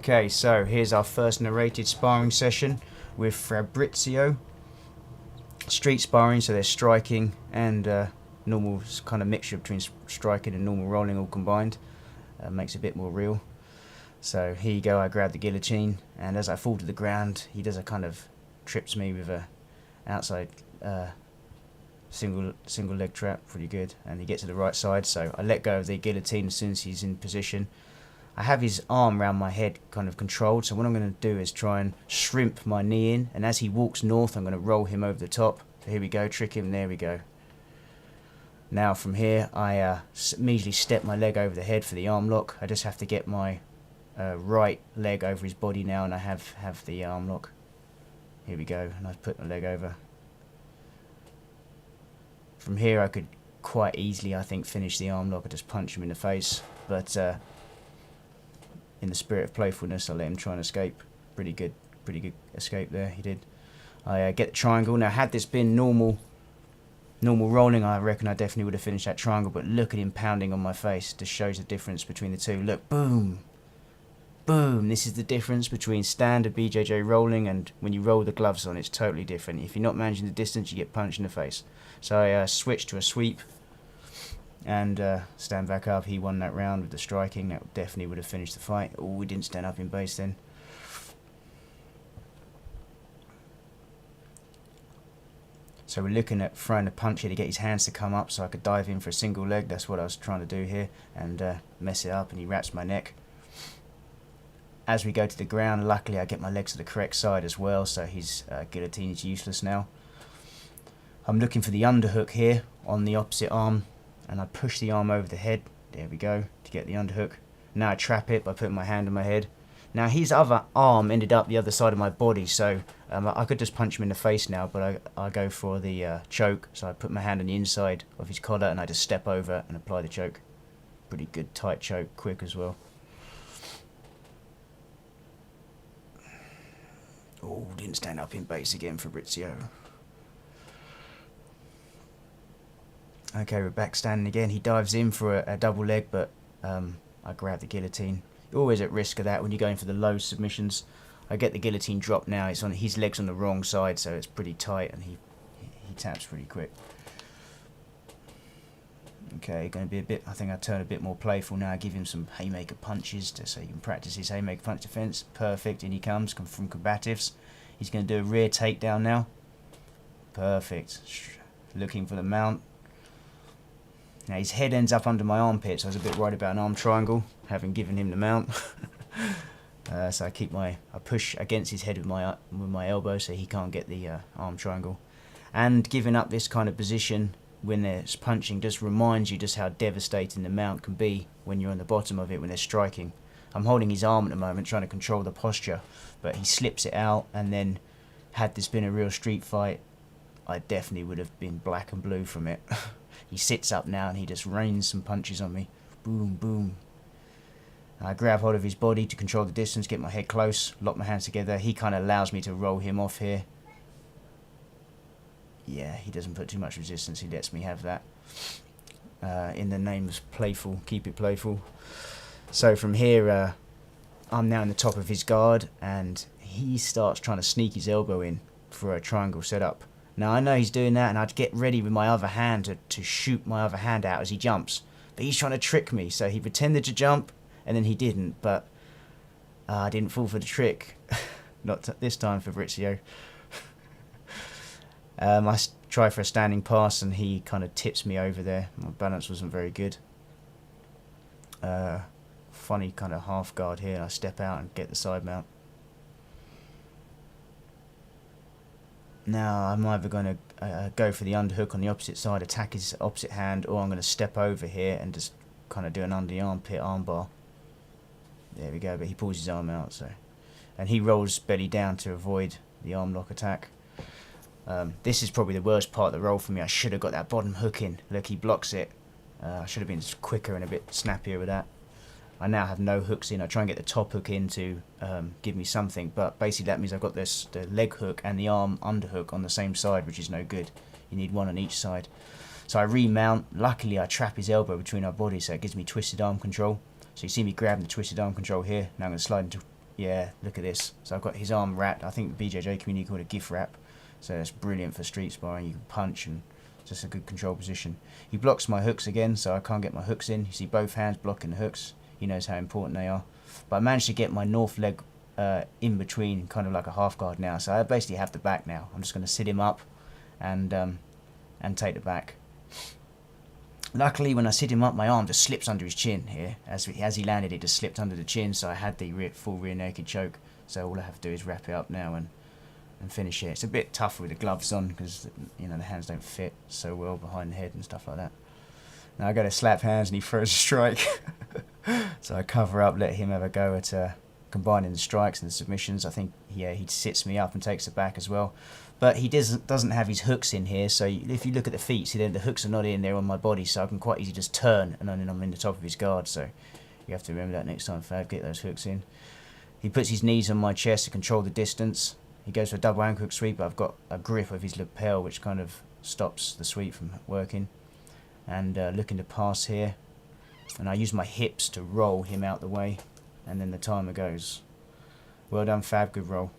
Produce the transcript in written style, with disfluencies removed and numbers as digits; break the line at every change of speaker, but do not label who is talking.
Okay, so here's our first narrated sparring session with Fabrizio. Street sparring, so there's striking and normal kind of mixture between striking and normal rolling all combined. Makes it a bit more real. So here you go, I grab the guillotine, and as I fall to the ground, he does a kind of trips me with a outside single leg trap, pretty good, and he gets to the right side, so I let go of the guillotine as soon as he's in position. I have his arm around my head kind of controlled, so what I'm going to do is try and shrimp my knee in, and as he walks north I'm going to roll him over the top. So here we go, trick him, there we go. Now from here I immediately step my leg over the head for the arm lock. I just have to get my right leg over his body now, and I have the arm lock. Here we go, and I put my leg over. From here I could quite easily, I think, finish the arm lock. I just punch him in the face, but in the spirit of playfulness I let him try and escape. Pretty good escape there, he did. I get the triangle. Now had this been normal rolling, I reckon I definitely would have finished that triangle, but look at him pounding on my face. Just shows the difference between the two. Look, boom, boom. This is the difference between standard BJJ rolling and when you roll the gloves on. It's totally different. If you're not managing the distance, you get punched in the face. So I switched to a sweep and stand back up. He won that round with the striking. That definitely would have finished the fight. Oh, we didn't stand up in base then. So we're looking at throwing a punch here to get his hands to come up so I could dive in for a single leg. That's what I was trying to do here, and mess it up, and he wraps my neck. As we go to the ground, luckily I get my legs to the correct side as well, so his guillotine is useless now. I'm looking for the underhook here on the opposite arm, and I push the arm over the head, there we go, to get the underhook. Now I trap it by putting my hand on my head. Now his other arm ended up the other side of my body, so I could just punch him in the face now, but I go for the choke, so I put my hand on the inside of his collar and I just step over and apply the choke. Pretty good tight choke, quick as well. Oh, didn't stand up in base again, Fabrizio. Okay, we're back standing again. He dives in for a double leg, but I grab the guillotine. You're always at risk of that when you're going for the low submissions. I get the guillotine drop now. It's on his legs on the wrong side, so it's pretty tight, and he taps pretty quick. Okay, going to be a bit. I think I turn a bit more playful now. I give him some haymaker punches so he can practice his haymaker punch defense. Perfect, in he comes from combatives. He's going to do a rear takedown now. Perfect. Looking for the mount. Now his head ends up under my armpit, so I was a bit worried about an arm triangle, having given him the mount. So I push against his head with my elbow, so he can't get the arm triangle. And giving up this kind of position when there's punching just reminds you just how devastating the mount can be when you're on the bottom of it when they're striking. I'm holding his arm at the moment, trying to control the posture, but he slips it out, and then had this been a real street fight, I definitely would have been black and blue from it. He sits up now and he just rains some punches on me. Boom, boom. I grab hold of his body to control the distance, get my head close, lock my hands together. He kind of allows me to roll him off here. Yeah, he doesn't put too much resistance. He lets me have that. In the name of playful, keep it playful. So from here, I'm now in the top of his guard, and he starts trying to sneak his elbow in for a triangle setup. Now I know he's doing that, and I'd get ready with my other hand to shoot my other hand out as he jumps. But he's trying to trick me, so he pretended to jump, and then he didn't, but I didn't fall for the trick. Not this time, Fabrizio. I try for a standing pass, and he kind of tips me over there. My balance wasn't very good. Funny kind of half guard here, and I step out and get the side mount. Now I'm either going to go for the underhook on the opposite side, attack his opposite hand, or I'm going to step over here and just kind of do an under the armpit armbar. There we go, but he pulls his arm out, so, and he rolls belly down to avoid the arm lock attack. This is probably the worst part of the roll for me. I should have got that bottom hook in. Look, he blocks it. I should have been quicker and a bit snappier with that. I now have no hooks in. I try and get the top hook in to give me something, but basically that means I've got the leg hook and the arm underhook on the same side, which is no good. You need one on each side. So I remount. Luckily I trap his elbow between our bodies, so it gives me twisted arm control. So you see me grabbing the twisted arm control here. Now I'm going to slide Yeah, look at this. So I've got his arm wrapped. I think the BJJ community call it a gift wrap. So it's brilliant for street sparring. You can punch and just a good control position. He blocks my hooks again, so I can't get my hooks in. You see both hands blocking the hooks. He knows how important they are. But I managed to get my north leg in between, kind of like a half guard now. So I basically have the back now. I'm just going to sit him up and take the back. Luckily, when I sit him up, my arm just slips under his chin here. As he landed, it just slipped under the chin, so I had the full rear naked choke. So all I have to do is wrap it up now and finish it. It's a bit tougher with the gloves on because the hands don't fit so well behind the head and stuff like that. Now I go to slap hands and he throws a strike. So I cover up, let him have a go at combining the strikes and the submissions. I think he sits me up and takes it back as well. But he doesn't have his hooks in here, so if you look at the feet, see the hooks are not in there on my body, so I can quite easily just turn and then I'm in the top of his guard. So you have to remember that next time, Fab, get those hooks in. He puts his knees on my chest to control the distance. He goes for a double ankle hook sweep, but I've got a grip of his lapel which kind of stops the sweep from working. And looking to pass here. And I use my hips to roll him out the way, and then the timer goes. Well done, Fab, good roll.